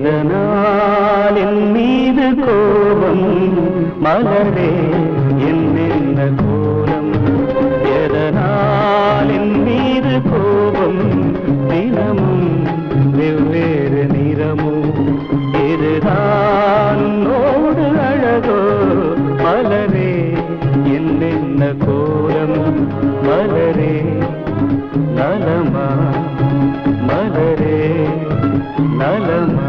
எதனால் என் மீது கோபம் மலரே என்ன கோலம் எதனால் என் மீது கோபம் தினமும் வெவ்வேறு நிறமும் இதுதான் உன்னோடு அழகோ மலரே என்ன கோலம் மலரே நலமா மலரே நலமா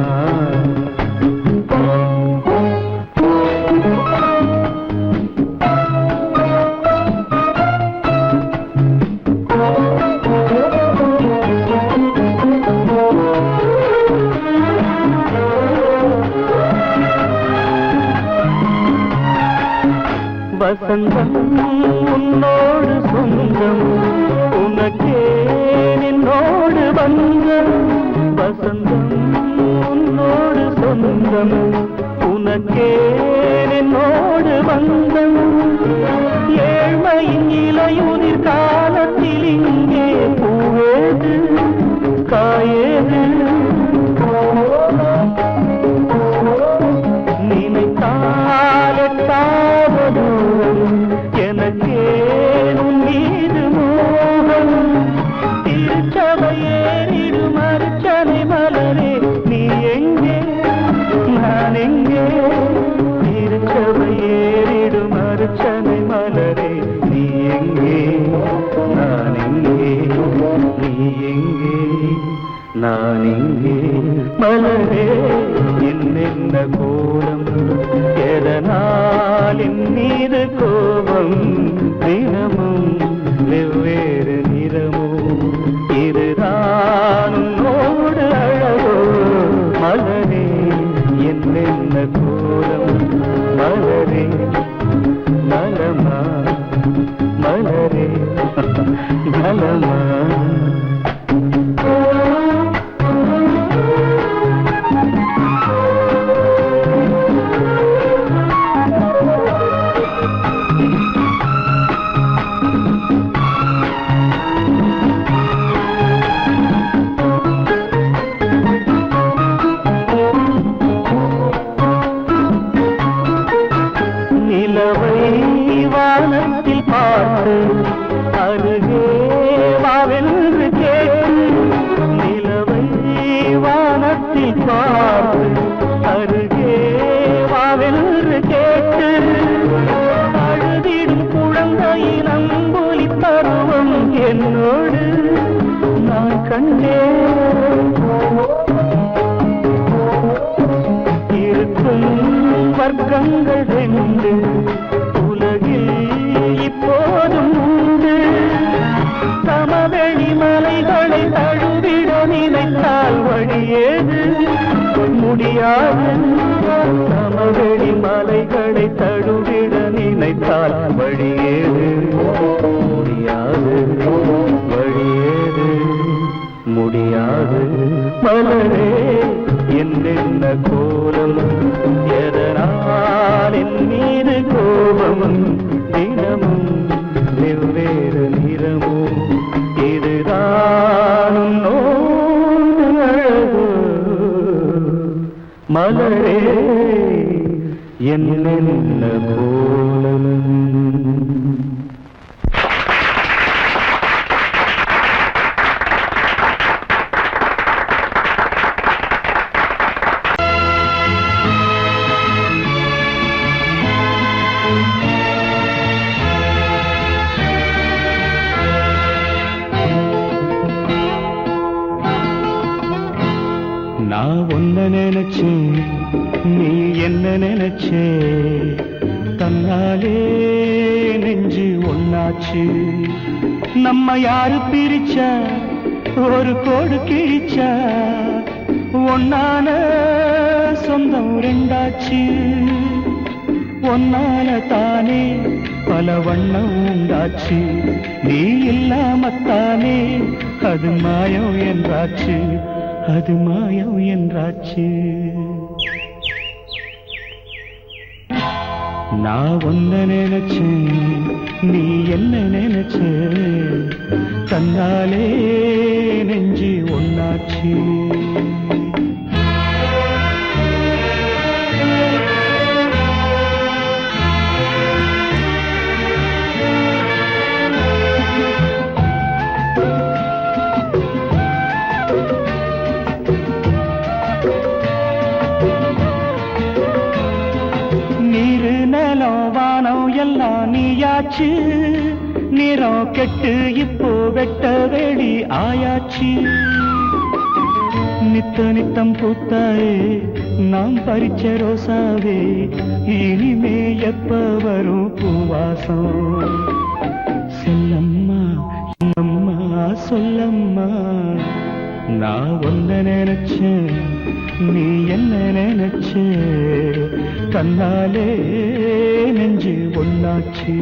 வசந்தம் உன்னோடு சொந்தம் உனக்கே நின்னோடு வந்தம் வசந்தம் உன்னோடு சொந்தம் உனக்கே நின்னோடு வந்தம் ஏழ்மையின் இலையுதிர் காலத்தில் இங்கே பூவேது காயேது நினைத்தாலெட்டாவது எனக்கே உன் மீது மோகம் திருச்சபையேறிடும் அர்ச்சனை மலரே நீ எங்கே நான் எங்கே திருச்சபையேறிடும் அர்ச்சனை மலரே நீ எங்கே நான் எங்கே நீ எங்கே நான் எங்கே மலரே என்ன கோலம் எதனால் என் மீது கோபம் தினமும் வெவ்வேறு நிறமும் இதுதான் உன்னோடு அழகோ மலரே என்ன கோலம் மலரே நலமா மலரே நலமா வானத்தில் பார்த்து அருகே வாவென்று கேட்டு நிலவை வானத்தில் பார்த்து அருகே வாவென்று கேட்டு அழுதிடும் குழந்தையின் அம்பொலி பருவம் என்னோடு நான் கண்டேன் இருக்கும் வர்க்கங்கள் ரெண்டு உலகில் இப்போதும் உண்டு சமவெளி மலைகளை தழுவிட நினைத்தால் வழியேது முடியாது சமவெளி மலைகளை தழுவிட நினைத்தால் வழியேது முடியாது வழியேது முடியாது மலரே என்ன கோலம் எதனால் என் மீது கோபம் தினமும் வெவ்வேறு நிறமும் இதுதான் உன்னோடு அழகு மலரே என்ன கோலம் நான் ஒன்ன நினைச்சே நீ என்ன நினைச்சே தன்னாலே நெஞ்சு ஒன்னாச்சு நம்ம யாரு பிரிச்சா ஒரு கோடு கிழிச்சா ஒன்னான சொந்தம் ரெண்டாச்சு ஒன்னால தானே பல வண்ணம் உண்டாச்சு நீ இல்லாமத்தானே அது மாயம் என்றாச்சு அது மாயம் என்றாச்சு நான் ஒன்ன நினைச்சேன் நீ என்ன நினைச்ச தன்னாலே நெஞ்சு ஒன்னாச்சு தீயாச்சு, நிறம் கெட்டு இப்போ வெட்ட வெளி ஆயாச்சு. நித்த நித்தம் பூத்தாயே நாம் பறிச்ச ரோசாவே, இனிமே எப்ப வரும் பூவாசம்? செல்லம்மா அம்மா சொல்லம்மா, நான் ஒன்ன நினைச்சேன் நீ என்ன நினைச்ச, கண்ணாலே நெஞ்சு ஒன்னாச்சு.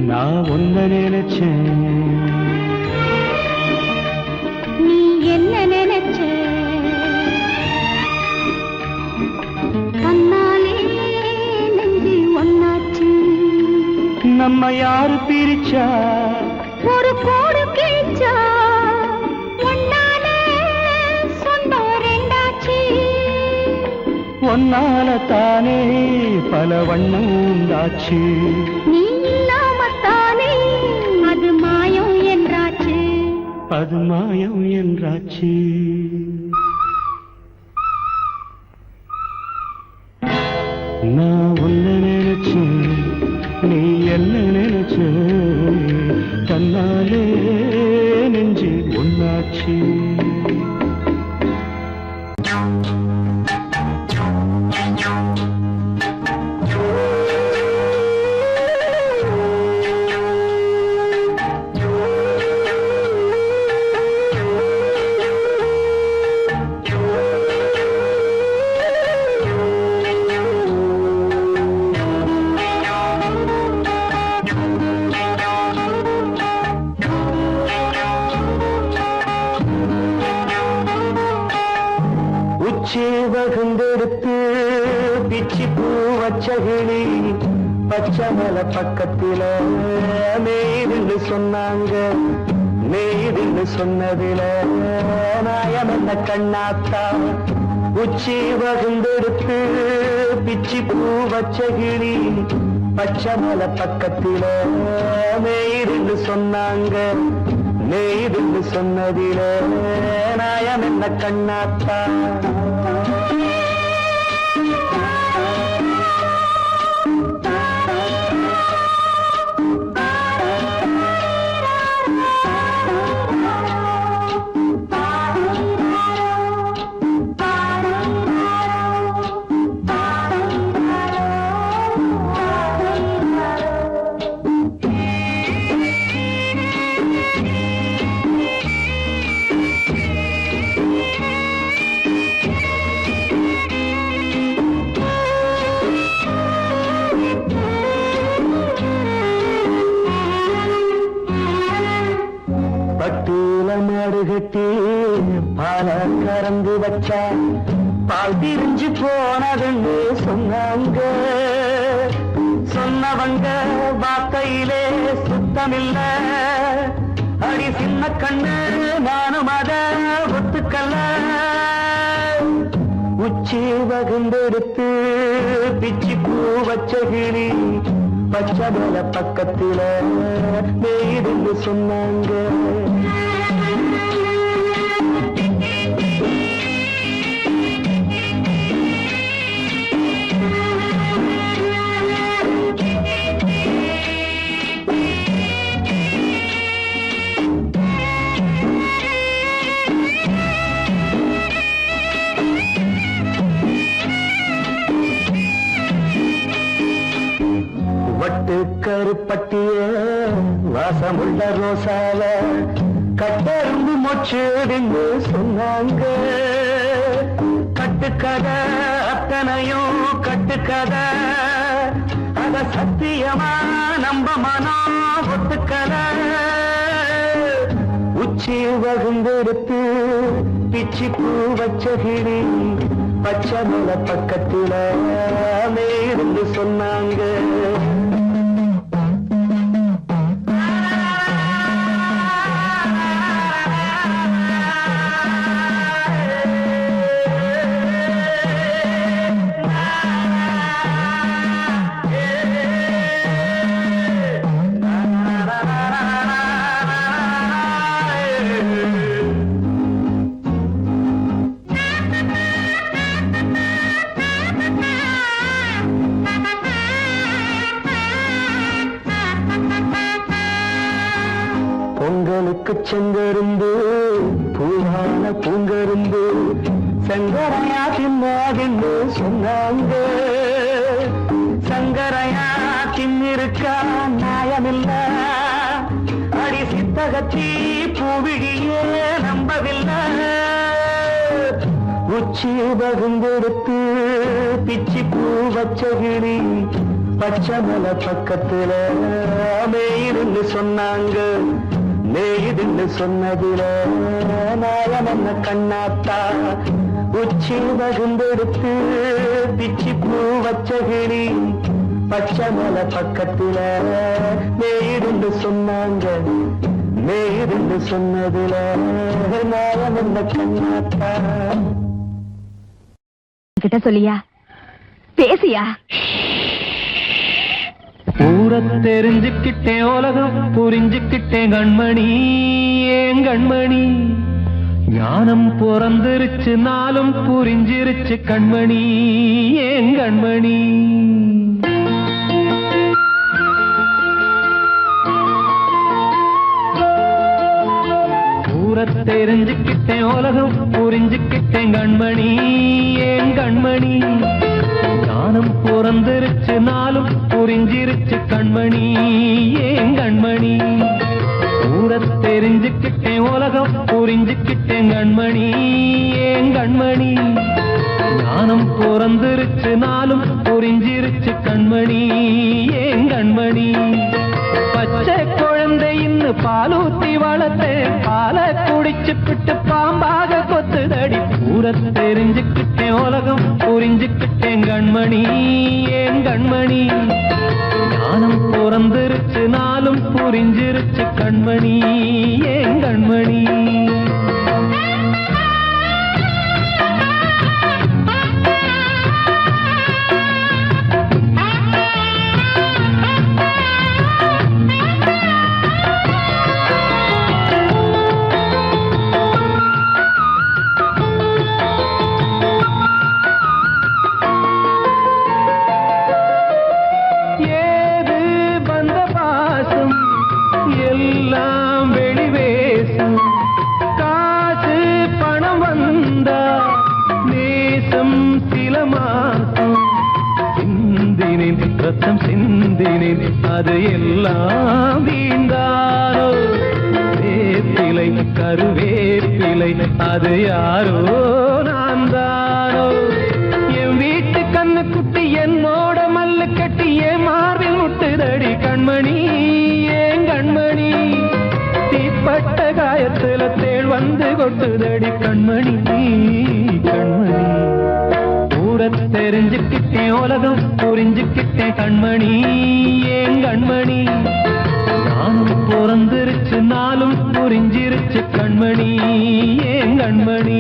நான் ஒன்ன நினைச்சேன் நீ என்ன நினைச்ச, கண்ணாலே நெஞ்சு ஒன்னாச்சு. நம்ம யாரு பிரிச்சா ஒரு கோடு கிழிச்சா, ஒன்னாலே சொந்தம் ரெண்டாச்சு. ஒன்னால தானே பல வண்ணம் உண்டாச்சு. நீ இல்லாமத்தானே அது மாயம் என்றாச்சு. அது மாயம் என்றாச்சு. நான் ஒன்ன நினைச்சேன் நீ என்ன நினைச்ச, தன்னாலே நெஞ்சு ஒன்னாச்சு. உச்சி வகுந்தெடுத்து பிச்சி பூ வச்சகிளி பச்சை மலை பக்கத்தில நெய்துன்னு சொன்னாங்க. நெய்துன்னு சொன்னதில நாயம் என்ன கண்ணாத்தா. உச்சி வகுந்தெடுத்து பிச்சி பூ வச்சகிளி பச்சை மலை பக்கத்தில நெய்துன்னு சொன்னாங்க. நெய்துன்னு சொன்னதில நாயம் என்ன கண்ணாத்தா. பட்டியல மாடு கட்டி பால கறந்து வச்சா பால் திரிஞ்சு போனதுன்னு சொன்னாங்க. சொன்னவங்க வார்த்தையிலே சுத்தமில்ல. அடி சின்ன கண்ணு நானும் அத ஒத்துக்கல்ல. உச்சி வகுந்தெடுத்து பிச்சி பூ வச்ச கிளி பச்சை மேல பக்கத்தில மேயிருந்து சொன்னாங்க. வட்டு கருப்பட்டிய வாசமுள்ள ரோசால கட்டெரும்பு மொச்சுடுன்னு சொன்னாங்க. கட்டுக்கதை அத்தனையும் கட்டுக்கதை, அத சத்தியமா நம்ப மனம் ஒத்துக்கதை. உச்சி வகுந்தெடுத்து பிச்சி பூ வச்ச கிளி பச்சை மலை பக்கத்தில மேயிருந்து சொன்னாங்க. பொங்கலுக்கு செங்கருந்து பூவான பூங்கருந்து சங்கரையா தின்னாதின்னு சொன்னாங்க. சங்கரையா தின்னிருக்கா நியாயமில்ல. அடி சித்தகத்தி பூவிழியே நம்பவில்லை. உச்சி வகுந்தெடுத்து பிச்சி பூ வச்ச கிளி பச்சை மலை பக்கத்துல மேயிருந்து சொன்னாங்க. மேயிருந்து சொன்னதில நாயம் என்ன கண்ணாத்தா. உச்சி வகுந்தெடுத்து பிச்சி பூ வச்ச கிளி பச்சை மலை பக்கத்துல மேயிருந்து சொன்னாங்க. மேயிருந்து சொன்னதில நாயம் என்ன கண்ணாத்தா. கிட்ட சொல்லியா பேசியா? ஊர தெரிஞ்சுக்கிட்டேன், உலகம் புரிஞ்சுக்கிட்டேன் கண்மணி. ஏன் கண்மணி ஞானம் பிறந்திருச்சு, நாளும் புரிஞ்சிருச்சு கண்மணி. ஏன் கண்மணி ஊர தெரிஞ்சுக்கிட்டேன், உலகம் புரிஞ்சுக்கிட்டேன் கண்மணி. ஏன் கண்மணி ஞானம் பிறந்திருச்சு, நாளும் புரிஞ்சிருச்சு கண்மணி. ஏன் கண்மணி ஊர தெரிஞ்சுக்கிட்டேன், உலகம் புரிஞ்சுக்கிட்டேன் கண்மணி. ஏன் கண்மணி ஞானம் பிறந்திருச்சு, நாளும் புரிஞ்சிருச்சு கண்மணி. ஏன் கண்மணி பச்சை குழந்தை இன்னும் பாலூத்தி வளர்த்தேன், பாலை குடிச்சு பிட்டு பாம்பாக கொத்துதடி. ஊர தெரிஞ்சுக்கிட்டேன், உலகம் புரிஞ்சுக்கிட்டேன் கண்மணி. ஏன் கண்மணி ஞானம் பிறந்திருச்சு, நாளும் புரிஞ்சிருச்சு கண்மணி. ஏன் கண்மணி எல்லாம் வெளிவேசம். காசு பணம் வந்தா நேசம் சில மாசம். சிந்தினேன் ரத்தம் சிந்தினேன், அது எல்லாம் வீண்டாரோ. வேப்பிலை கருவேப்பிலை அது யாரோ நான் தானோ. என் வீட்டு கண்ணு குட்டி என்னோட மல்லு கட்டி என் மார்பில் முட்டுதடி கண்மணி. ஏன் கண்மணி தீப்பட்ட காயத்துல தேள் வந்து கொட்டுதடி கண்மணி. கண்மணி ஊர தெரிஞ்சுக்கிட்டேன் உலகம் புரிஞ்சுக்கிட்டேன் கண்மணி ஏன் கண்மணி நானும் பிறந்திருச்சு நாளும் புரிஞ்சிருச்சு கண்மணி ஏன் கண்மணி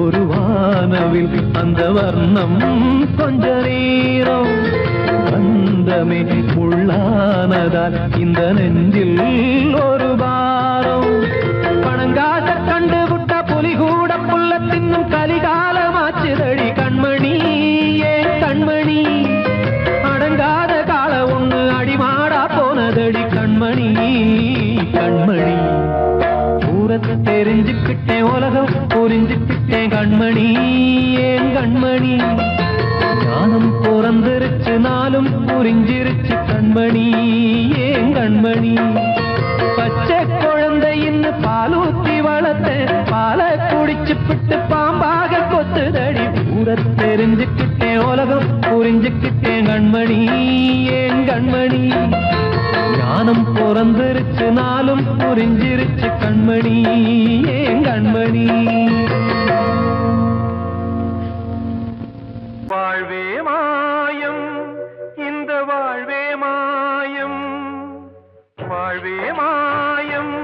ஒரு வானவில் அந்த வர்ணம் கொஞ்ச நேரம் பந்தமே உள்ளானதால் இந்த நெஞ்சில் ஒரு பாரம் பணங்காச கண்டு விட்ட புலி கூட புல்ல தின்னும் கலிகாலமாச்சுதடி கண்மணி ஏன் கண்மணி அடங்காத கால ஒண்ணு அடிமாடா போனதடி கண்மணி கண்மணி தெரிஞ்சுக்கிட்டேன் உலகம் புரிஞ்சுக்கிட்டேன் கண்மணி ஏன் கண்மணி ஞானம் பிறந்திருச்சு நாளும் புரிஞ்சிருச்சு கண்மணி ஏன் கண்மணி பச்சை குழந்தையின் பாலூத்தி வளர்த்த பாலை குடிச்சு பிட்டு பாம்பாக கொத்துதடி ஊர தெரிஞ்சுக்கிட்டேன் உலகம் புரிஞ்சுக்கிட்டேன் கண்மணி ஏன் கண்மணி ஞானம் பிறந்திருச்சு நாளும் புரிஞ்சிருச்சு கண்மணி ஏன் கண்மணி வாழ்வே மாயம் இந்த வாழ்வே மாயம் வாழ்வே மாயம்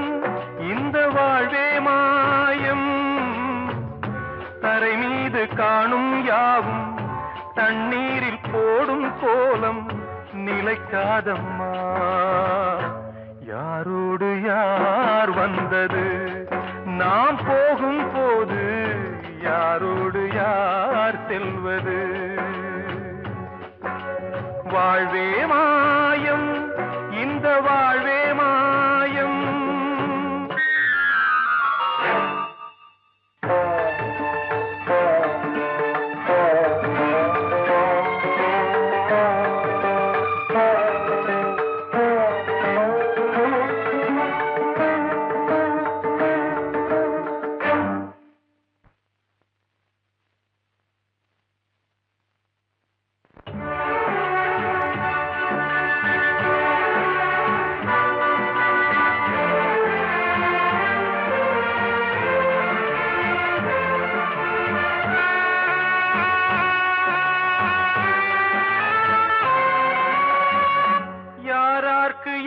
இந்த வாழ்வே மாயம் தரை மீது காணும் யாவும் தண்ணீரில் போடும் கோலம் நிலைக்காதம்மா யாரோடு யார் வந்தது நாம் போகும் போது யாரோடு யார் செல்வது வாழ்வே மாயம் இந்த வாழ்வே மாயம்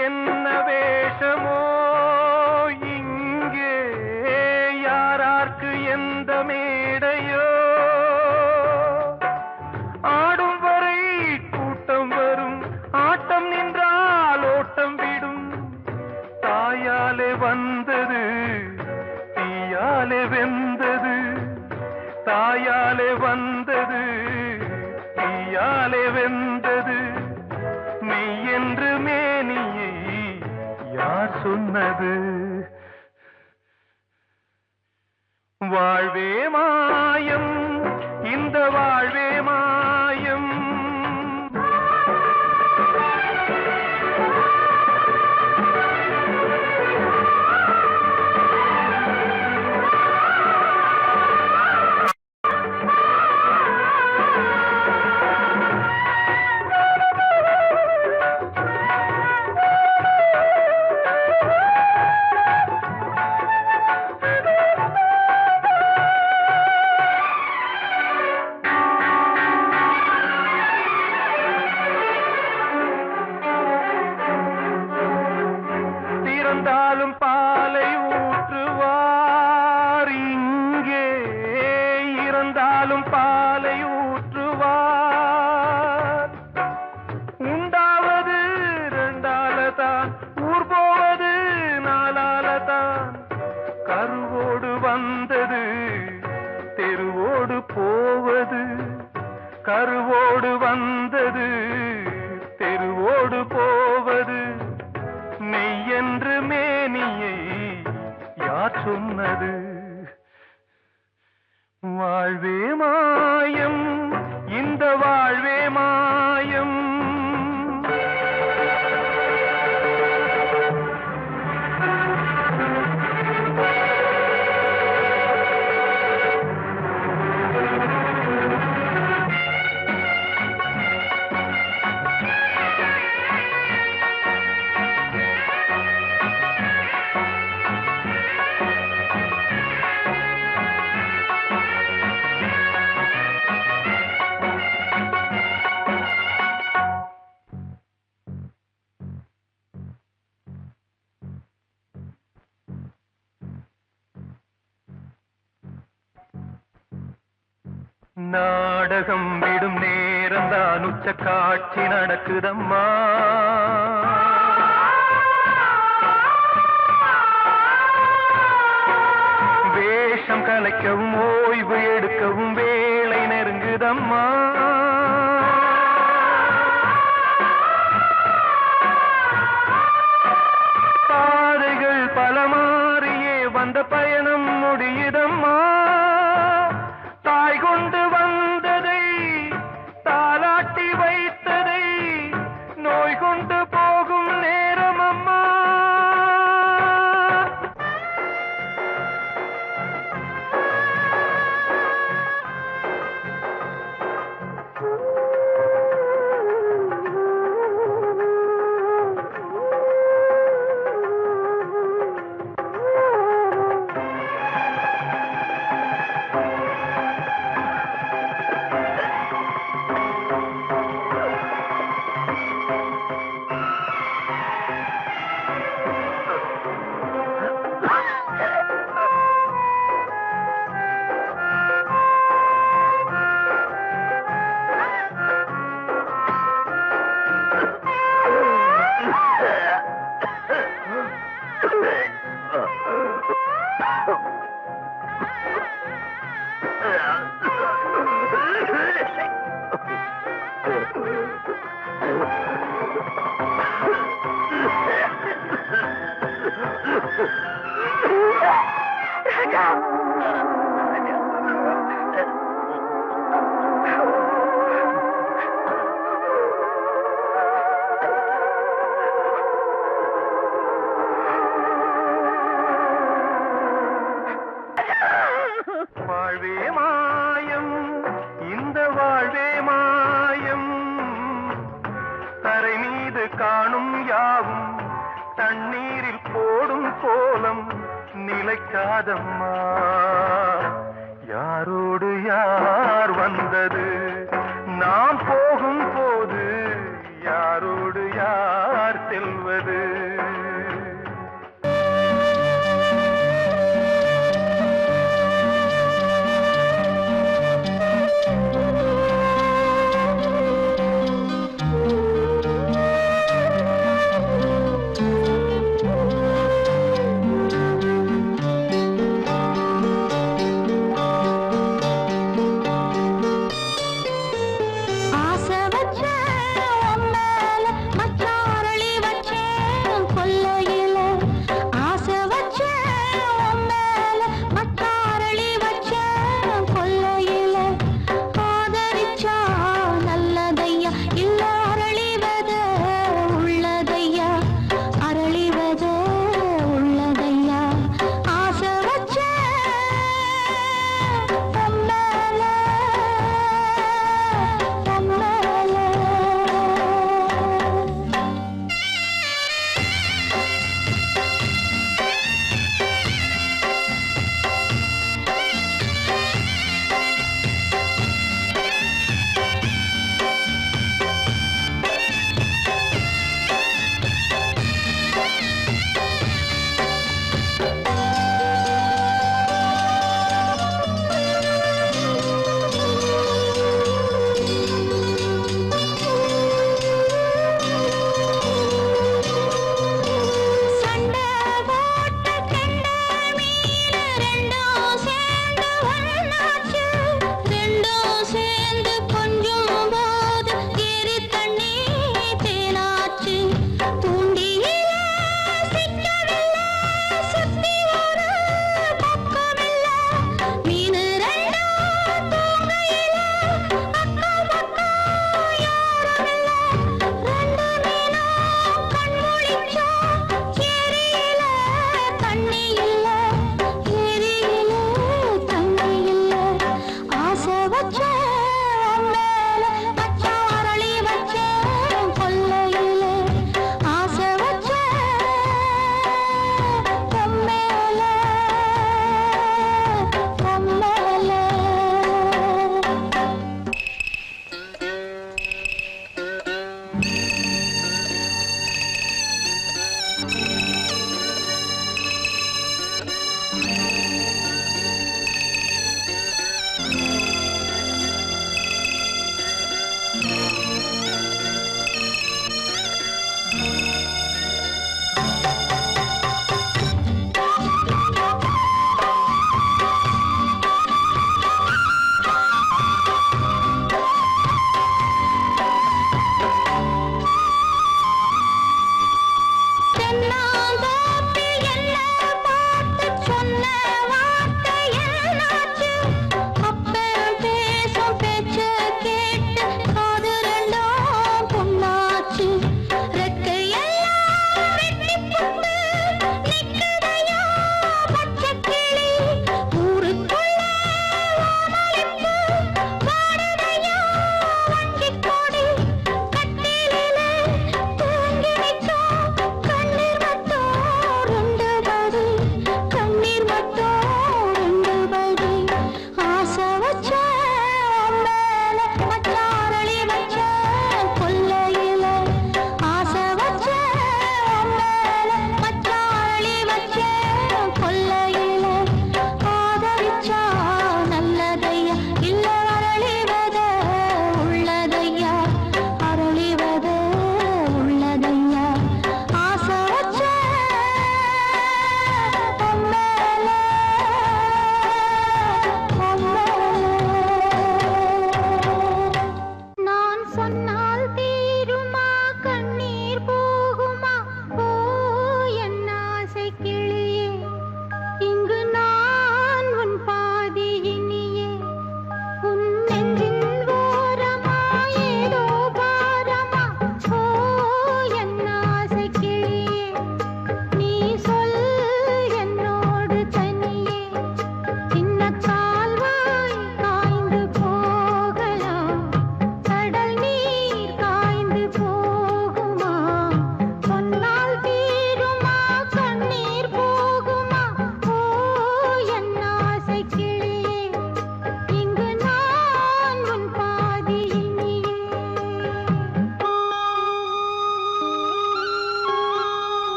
என்ன வேஷமோ இங்கே யாரார்க்கு எந்த மேடையோ ஆடும் வரை கூட்டம் வரும் ஆட்டம் நின்றால் ஓட்டம் விடும் தாயாலே வந்தது தீயாலே வெந்தது தாயாலே வந்தது தீயாலே வெந்தது மெய் என்று மேனியை யார் சொன்னது வாழ்வே மாயம் இந்த வாழ்வே மாயம் இறந்தாலும் பாலை ஊற்றுவார் இங்கே இறந்தாலும் பாலை ஊற்றுவார் உண்டாவது ரெண்டாலதான் ஊர் போவது நாலாலதான் கருவோடு வந்தது தெருவோடு போவது கருவோடு வந்தது தெருவோடு போவது மெய் என்று மேனியை நாடகம் விடும் நேரம் தான் உச்ச காட்சி நடக்குதம்மா. வேஷம் கலைக்கவும் ஓய்வு எடுக்கவும் வேளை நெருங்குதம்மா. பாதைகள் பல மாறியே வந்த பயணம் முடியுதம்மா. தாய் கொண்டு வந்ததை தாலாட்டி வைத்ததை நோய் கொண்டு போகும் நேரம் அம்மா. வாழ்வே மாயம், இந்த வாழ்வே மாயம், தரை மீது காணும் யாவும் தண்ணீரில் போடும் கோலம் நிலைக்காதம்மா. யாரோடு யார் வந்தது நாம் போகும் போது, யாரோடு யார் செல்வது? கொல்ல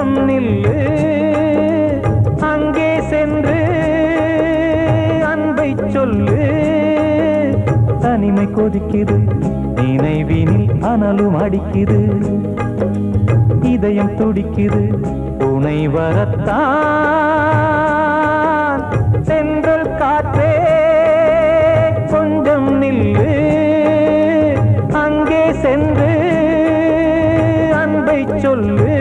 கொஞ்சம் நில்லு அங்கே சென்று அன்பை சொல்லு. தனிமை கொதிக்குது நினைவினில் அனலும் அடிக்குது, இதயம் துடிக்குது துணை வரத்தான். சென்றல் காற்றே கொஞ்சம் நில்லு அங்கே சென்று அன்பை சொல்லு.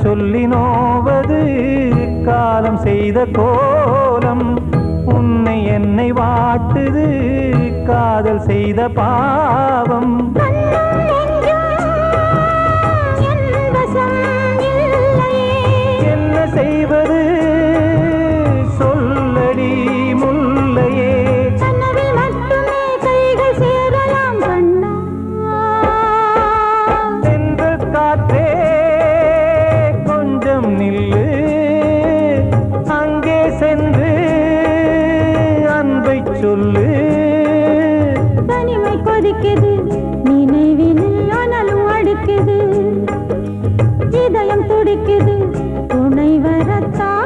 சொல்லி நோவது காலம் செய்த கோலம், உன்னை என்னை வாட்டுது காதல் செய்த பாவம். என்ன செய்வது சொல்லடி முல்லையே. சென்று காற்றே நில்லு அங்கே சென்று அன்பை சொல்லு. தனிமை கொதிக்குது நினைவினில் அனலும் அடிக்குது, இதயம் துடிக்குது துணை வரத்தான்.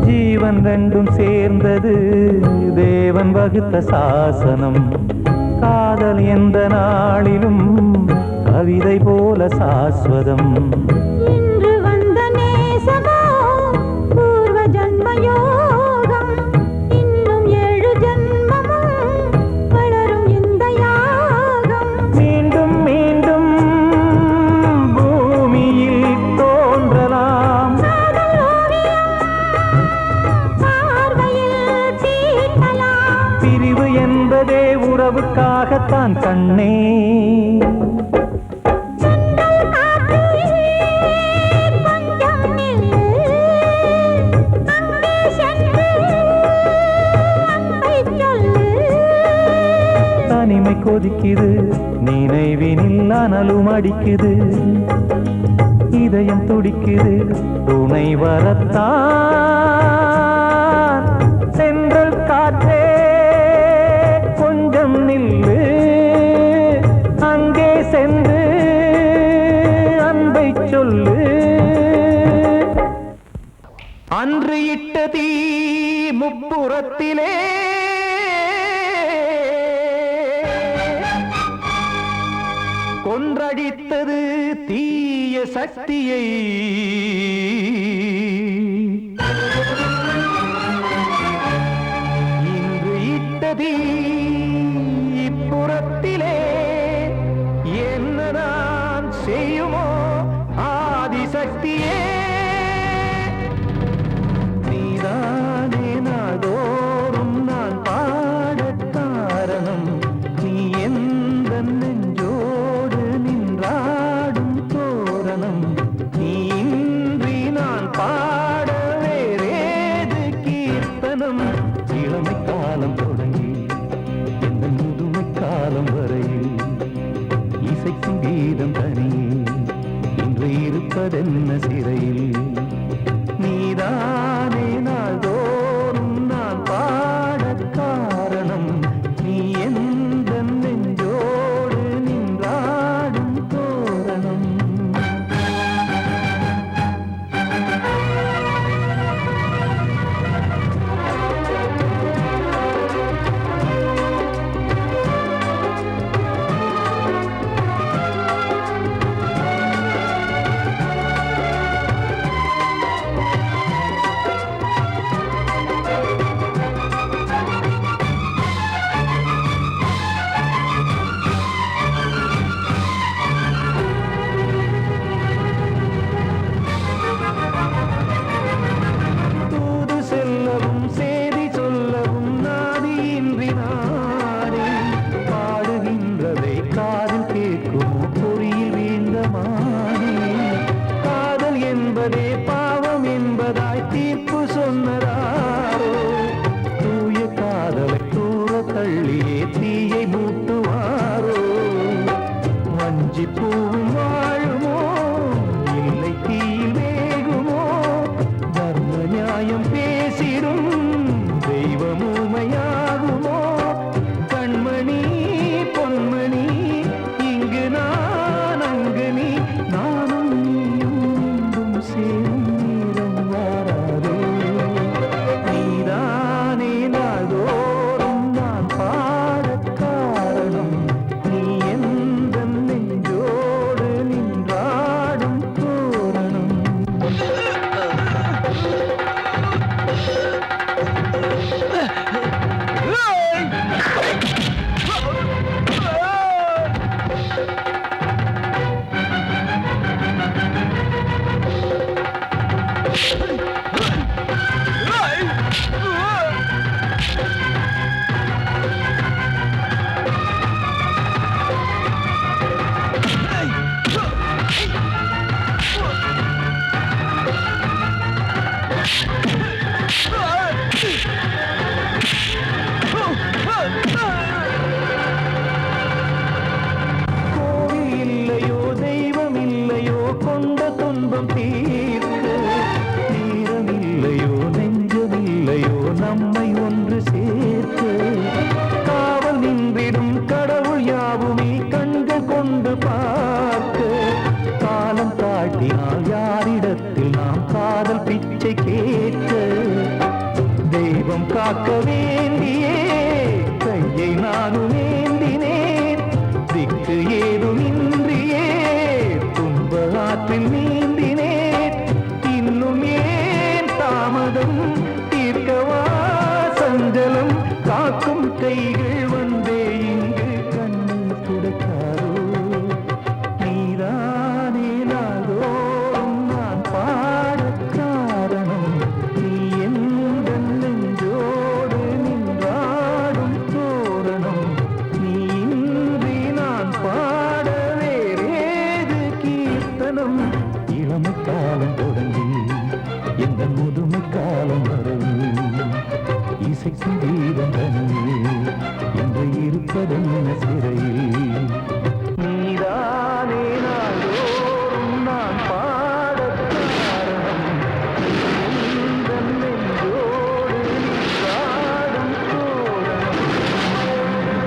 ஜீவன் ரெண்டும் சேர்ந்தது தேவன் வகுத்த சாசனம். காதல் எந்த நாளிலும் கவிதை போல சாஸ்வதம். இன்று வந்த நேசமோ பூர்வ ஜன்மயோகம், இன்னும் 7 ஜன்மமும் வளரும் இந்த யாகம். மீண்டும் மீண்டும் பூமியில் தோன்றலாம், பிரிவு என்பதே உறவுக்காகத்தான் கண்ணே. தனிமை கொதிக்குது நினைவினில் அனலும் அடிக்குது, இதயம் துடிக்குது துணை வரத்தான். சென்றல் காற்றே கொஞ்சம் நில்லு அங்கே சென்று அன்பை சொல்லு. அன்று இட்ட தீ முப்புறத்திலே கொன்றடித்தது தீய சக்தியை. இன்று இட்டதீ இப்புறத்திலே என்ன நான் செய்யுமோ ஆதிசக்தியே. நீதானே நாள்தோறும் நான் பாடக் காரணம், நீ எந்த நெஞ்சோடு நின்றாடும் தோரணம். நீ இன்றி பாவம் என்பதாய் தீர்ப்பு சொன்னதாரோ தூய காதலை தூர தள்ளியே தீயை மூட்டுவாரோ வஞ்சி பூவும் வாழுமோ இல்லை தீயில் வேகுமோ தர்ம நியாயம் பேசிடும் தெய்வம் ஊமையாகுமோ கண்மணி பொன்மணி இங்கு நான் அங்கு நீ நானும் நீயும் மீண்டும் சேரும் நேரம் வாராதோ நீதானே நாள்தோறும் நான் பாடக் காரணம் நீ எந்த நெஞ்சோடு நின்றாடும் தோரணம் கோவில் இல்லையோ தெய்வம் இல்லையோ கொண்ட துன்பம் தீர்க்க தீரம் இல்லையோ நெஞ்சம் இல்லையோ நம்மை ஒன்று சேர்க்க காவல் நின்றிடும் கடவுள் யாவுமே கண்கள் கொண்டு பார்க்க காலம் காட்டினால் யாரிடத்தில் நாம் காதல் பிச்சை கேட்க தெய்வம் காக்க வேண்டியே கையை நானும் ஏந்தினேன் திக்கு ஏதுமின்றியே துன்ப ஆற்றில் நீந்தினேன் இன்னும் ஏன் தாமதம் தீர்க்கவா சஞ்சலம் காக்கும் கைகள் வந்தே இங்கு கண்ணீர் துடைக்காரோ நீதானே நாள்தோறும் நான் பாடக் காரணம் நீ எந்த நெஞ்சோடு நின்றாடும் தோரணம் நீ இன்றி நான் பாட வேறேது கீர்த்தனம் இளமை காலம் தொடங்கி எந்த முதுமை காலம் வரையில் இசைக்கும் தீபம் தனியே என்று இருப்பதென்ன